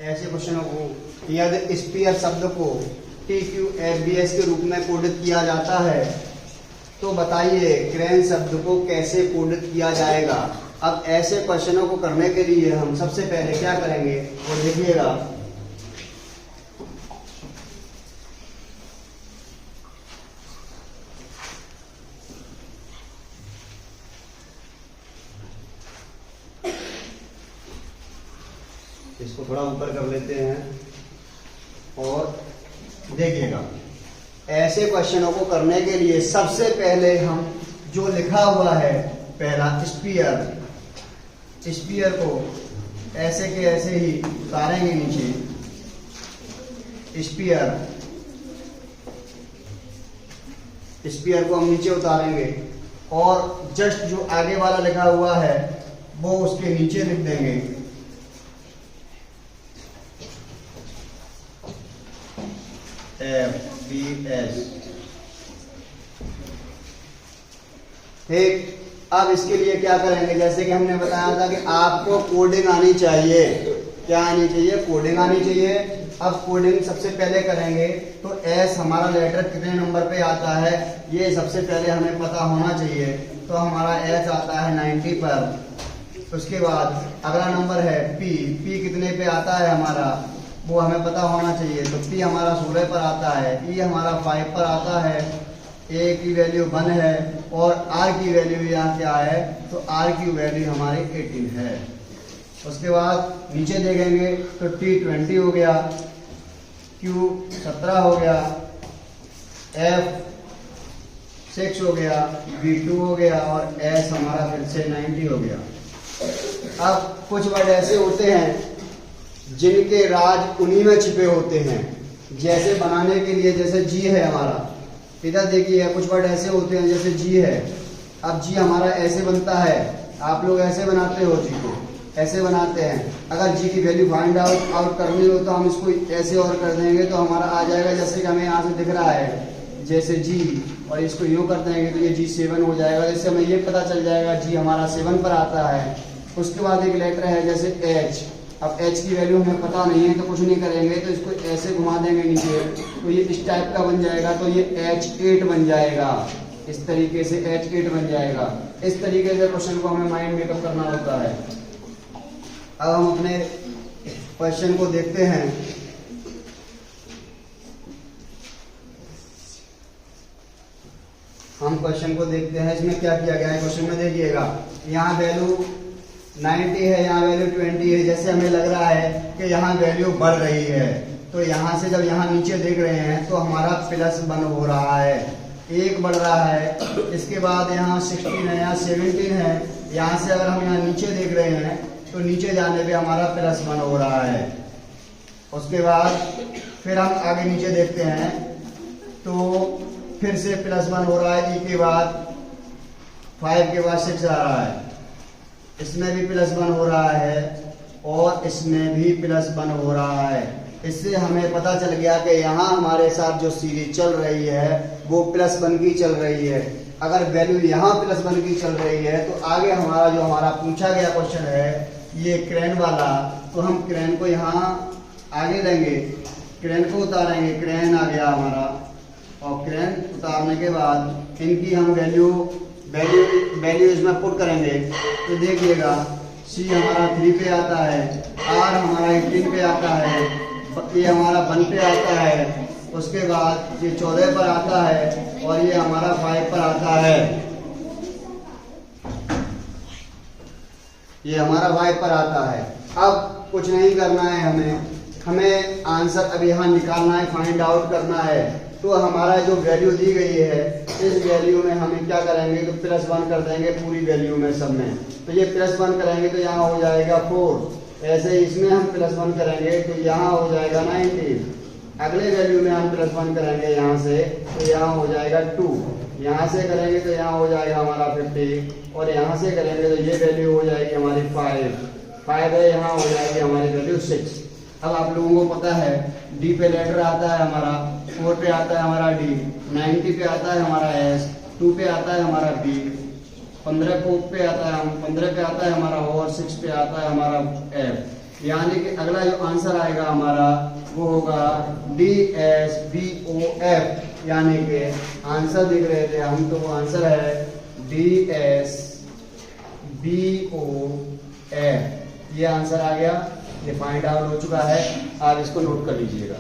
ऐसे क्वेश्चनों को यदि स्पीयर शब्द को TQFBS के रूप में कोडित किया जाता है तो बताइए क्रेन शब्द को कैसे कोडित किया जाएगा। अब ऐसे क्वेश्चनों को करने के लिए हम सबसे पहले क्या करेंगे वो देखिएगा। इसको थोड़ा ऊपर कर लेते हैं और देखिएगा। ऐसे क्वेश्चनों को करने के लिए सबसे पहले हम जो लिखा हुआ है पहला स्पीयर को ऐसे के ऐसे ही उतारेंगे नीचे। स्पीयर को हम नीचे उतारेंगे और जस्ट जो आगे वाला लिखा हुआ है वो उसके नीचे लिख देंगे। FBS। ठीक, अब इसके लिए क्या करेंगे, जैसे कि हमने बताया था कि आपको कोडिंग आनी चाहिए। क्या आनी चाहिए? कोडिंग आनी चाहिए। अब कोडिंग सबसे पहले करेंगे तो एस हमारा लेटर कितने नंबर पे आता है ये सबसे पहले हमें पता होना चाहिए। तो हमारा एस आता है 90 पर। उसके बाद अगला नंबर है पी कितने पे आता है हमारा वो हमें पता होना चाहिए। तो पी हमारा 16 पर आता है, ई हमारा 5 पर आता है, ए की वैल्यू 1 है और आर की वैल्यू यहाँ क्या है तो आर की वैल्यू हमारी 18 है। उसके बाद नीचे देखेंगे तो टी 20 हो गया, क्यू 17 हो गया, एफ 6 हो गया, बी 2 हो गया और एस हमारा फिर से 90 हो गया। अब कुछ वर्ड ऐसे होते हैं जिनके राज उन्हीं में छिपे होते हैं। जैसे बनाने के लिए जैसे जी है हमारा, इधर देखिए कुछ वर्ड ऐसे होते हैं जैसे जी है। अब जी हमारा ऐसे बनता है, आप लोग ऐसे बनाते हो, जी को ऐसे बनाते हैं। अगर जी की वैल्यू फाइंड आउट करनी हो तो हम इसको ऐसे और कर देंगे तो हमारा आ जाएगा। जैसे कि हमें यहाँ से दिख रहा है जैसे जी, और इसको यूं कर देंगे तो ये G7 हो जाएगा। जैसे हमें ये पता चल जाएगा जी हमारा 7 पर आता है। उसके बाद एक लेटर है जैसे H। अब H की वैल्यू हमें पता नहीं है तो कुछ नहीं करेंगे, तो इसको ऐसे घुमा देंगे नीचे तो ये इस टाइप का बन जाएगा। तो ये H8 बन जाएगा, इस तरीके से H8 बन जाएगा। इस तरीके से क्वेश्चन को हमें माइंड मेकअप करना होता है। अब हम अपने क्वेश्चन को देखते हैं। हम क्वेश्चन को देखते हैं, इसमें क्या किया गया है क्वेश्चन में देखिएगा। यहाँ वैल्यू 90 है, यहाँ वैल्यू 20 है। जैसे हमें लग रहा है कि यहाँ वैल्यू बढ़ रही है तो यहाँ से जब यहाँ नीचे देख रहे हैं तो हमारा +1 हो रहा है, 1 बढ़ रहा है। इसके बाद यहाँ 16 है, यहाँ 17 है। यहाँ से अगर हम यहाँ नीचे देख रहे हैं तो नीचे जाने पे हमारा +1 हो रहा है। उसके बाद फिर हम आगे नीचे देखते हैं तो फिर से +1 हो रहा है। ई के बाद 5 के बाद 6 आ रहा है, इसमें भी +1 हो रहा है और इसमें भी +1 हो रहा है। इससे हमें पता चल गया कि यहाँ हमारे साथ जो सीरीज चल रही है वो +1 की चल रही है। अगर वैल्यू यहाँ +1 की चल रही है तो आगे हमारा जो हमारा पूछा गया क्वेश्चन है ये क्रेन वाला, तो हम क्रेन को यहाँ आगे लेंगे, क्रेन को उतारेंगे। क्रेन आ गया हमारा और क्रेन उतारने के बाद इनकी हम वैल्यू इसमें पुट करेंगे तो देखिएगा सी हमारा 3 पे आता है, आर हमारा 18 पे आता है, ये हमारा 1 पे आता है। उसके बाद ये 14 पर आता है और ये हमारा 5 पर आता है। ये हमारा 5 पर आता है। अब कुछ नहीं करना है, हमें आंसर अब यहाँ निकालना है, फाइंड आउट करना है। तो हमारा जो वैल्यू दी गई है इस वैल्यू में हमें क्या करेंगे तो +1 कर देंगे पूरी वैल्यू में सब में। तो ये +1 करेंगे तो यहाँ हो जाएगा 4। ऐसे इसमें हम +1 करेंगे तो यहाँ हो जाएगा 19। अगले वैल्यू में हम +1 करेंगे यहाँ से तो यहाँ हो जाएगा 2। यहाँ से करेंगे तो यहाँ हो जाएगा हमारा 50 और यहाँ से करेंगे तो ये वैल्यू हो जाएगी हमारी 5 है, यहाँ हो जाएगी हमारी वैल्यू 6। अब आप लोगों को पता है डी पे लेटर आता है हमारा, 4 पे आता है हमारा डी, 90 पे आता है हमारा एस, 2 पे आता है हमारा बी, 15 पे आता है हमारा ओ और 6 पे आता है हमारा एफ। यानी कि अगला जो आंसर आएगा हमारा वो होगा DSBOF, यानी कि आंसर दिख रहे थे हम, तो वो आंसर है DSBOF। ये आंसर आ गया, ये फाइंड आउट हो चुका है। आप इसको नोट कर लीजिएगा।